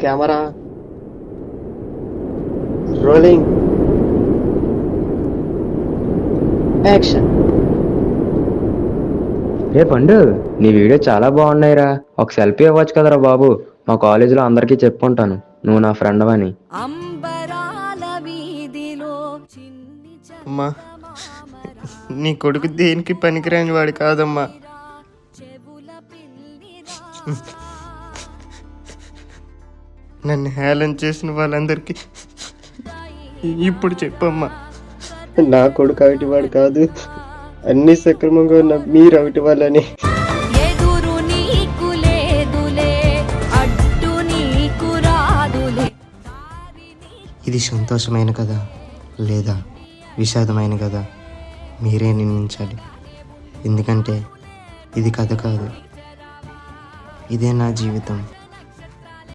Camera rolling action. రే పండు, నీ video చాలా బాగున్నాయిరా. ఒక సెల్ఫీ ఇవ్వచ్చు కదరా బాబు. మా కాలేజీలో అందరికీ చెప్పుకుంటాను నువ్వు నా ఫ్రెండ్ అని. అమ్మా, నీ కొడుకు దేనికి పనికిరాని వాడు కాదమ్మా. నన్ను హేళన చేసిన వాళ్ళందరికీ ఇప్పుడు చెప్పమ్మా, నా కొడుకు అవిటివాడు కాదు, అన్ని సక్రమంగా ఉన్న మీరు అవిటి వాళ్ళని. ఇది సంతోషమైన కదా లేదా విషాదమైన కదా మీరే నిర్ణయించాలి. ఎందుకంటే ఇది కథ కాదు, ఇదే నా జీవితం.